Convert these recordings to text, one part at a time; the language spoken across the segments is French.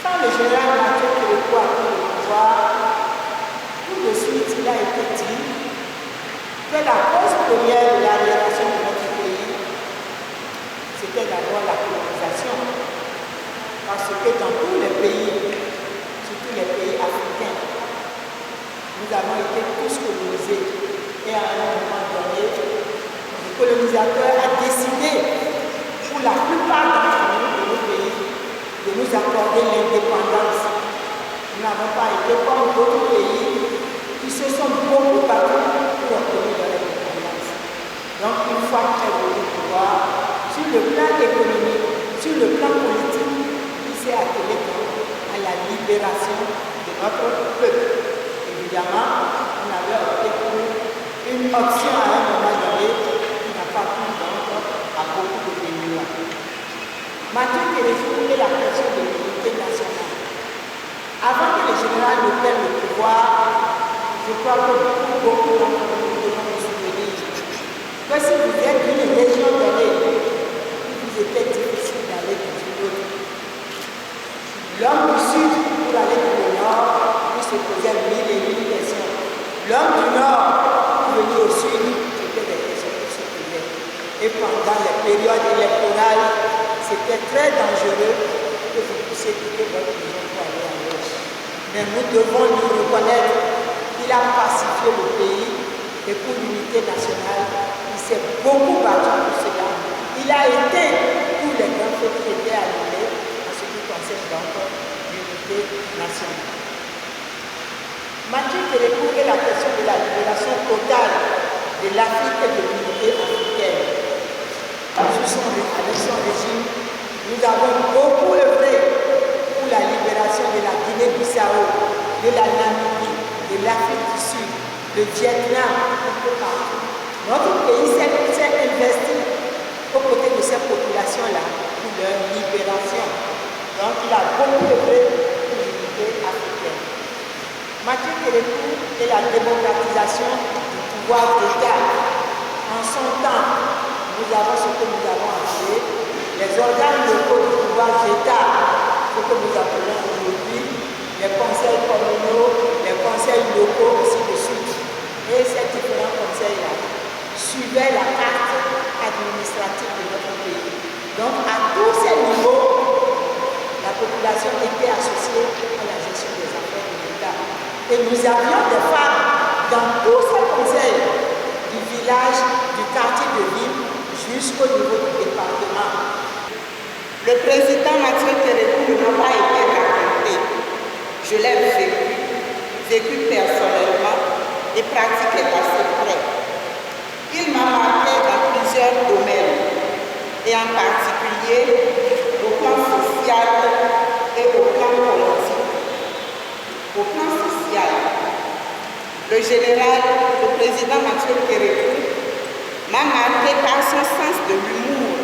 Quand le général Mathieu Kérékou a pris le pouvoir, tout de suite il a été dit que la cause première de l'aliénation de notre pays, c'était d'abord la colonisation. Parce que dans tous les pays, surtout les pays africains, nous avons été tous colonisés. Et à un moment donné, le colonisateur a décidé, pour la plupart d'entre nous, de nos pays, de nous accorder l'indépendance. Nous n'avons pas été comme d'autres pays qui se sont beaucoup battus pour obtenir leur indépendance. Donc, une fois qu'il est venu au pouvoir, sur le plan économique, sur le plan politique, il s'est attelé à la libération de notre peuple. Évidemment, on avait opté pour une option à un moment donné qui n'a pas plu donc à beaucoup de pays. Mathieu Kérékou est la question de l'unité nationale. Avant que le général ne prenne le pouvoir, je crois que beaucoup d'entre nous devons nous souvenir que si vous êtes d'une région donnée, il vous était difficile d'aller dans une autre. L'homme du sud, pour aller dans le nord, il se posait mille et mille questions. L'homme du nord, pour venir au sud, c'était des questions qui se posaient. Et pendant les périodes électorales, c'était très dangereux que vous puissiez quitter votre région pour aller à l'autre. Mais nous devons lui reconnaître qu'il a pacifié le pays et pour l'unité nationale, il s'est beaucoup battu pour cela. Il a éteint tous les grands feux qui étaient allumés en ce qui concerne donc l'unité nationale. Mathieu Kérékou est la question de la libération totale de l'Afrique et de l'unité africaine. Avec son régime, nous avons beaucoup œuvré pour la libération de la Guinée-Bissau, de la Namibie, de l'Afrique du Sud, le Vietnam, un peu partout. Notre pays s'est investi aux côtés de ces populations-là pour leur libération. Donc il a beaucoup œuvré pour l'unité africaine. Mathieu Kérékou est la démocratisation du pouvoir d'État. En son temps, nous avons ce que nous avons appelé les organes locaux du pouvoir d'État, ce que nous appelons aujourd'hui les conseils communaux, les conseils locaux, ainsi de suite. Et ces différents conseils-là suivaient la carte administrative de notre pays. Donc, à tous ces niveaux, la population était associée à la gestion des affaires de l'État. Et nous avions des femmes dans tous ces conseils, du village, du quartier de ville, jusqu'au niveau du département. Le président Mathieu Kérékou n'a pas été raconté. Je l'ai vécu personnellement et pratiqué d'assez près. Il m'a marqué dans plusieurs domaines, et en particulier au plan social et au plan politique. Au plan social, le président Mathieu Kérékou m'a marqué par son sens de l'humour.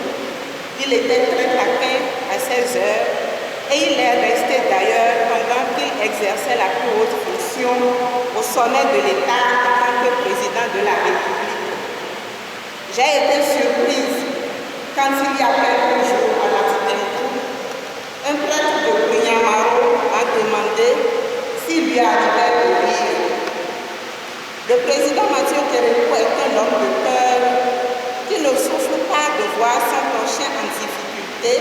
Il était très taquin à ses heures et il est resté d'ailleurs pendant qu'il exerçait la plus haute fonction au sommet de l'État en tant que président de la République. J'ai été surprise quand il y a quelques jours à la Titemkou, un prêtre de Bounyamaro m'a demandé s'il lui arrivait de rire. Le président Mathieu Kérékou est un homme de cœur qui ne souffre pas de voir son prochain en difficulté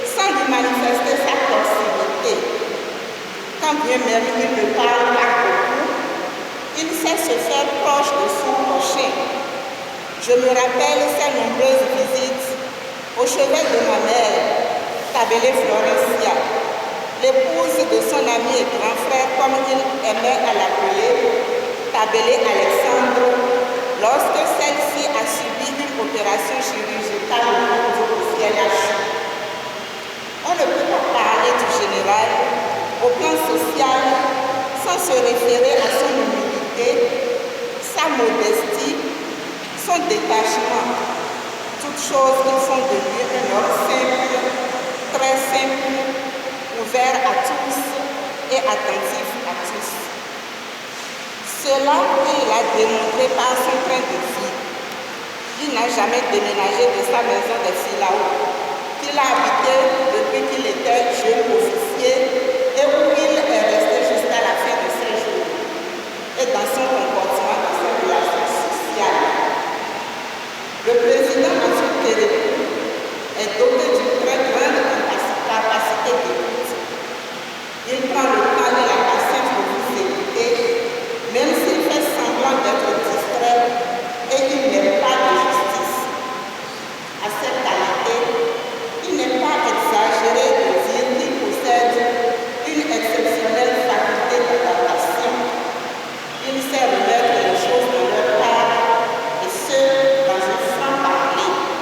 sans lui manifester sa proximité. Quand bien même il ne parle pas beaucoup, il sait se faire proche de son prochain. Je me rappelle ses nombreuses visites au chevet de ma mère, Tabélé Florencia, l'épouse de son ami et grand frère, comme il aimait à l'appeler, Tabélé Alexandre, lorsque celle-ci a subi une opération chirurgicale au CLH. On ne peut pas parler du général au plan social sans se référer à son humilité, sa modestie, son détachement, toutes choses qui font de lui un homme simple, très simple, ouvert à tous et attentif à tous. Cela, il l'a démontré par son train de vie. Il n'a jamais déménagé de sa maison de Filao, qu'il a habité depuis qu'il était jeune officier Le président Mathieu Kérékou est doté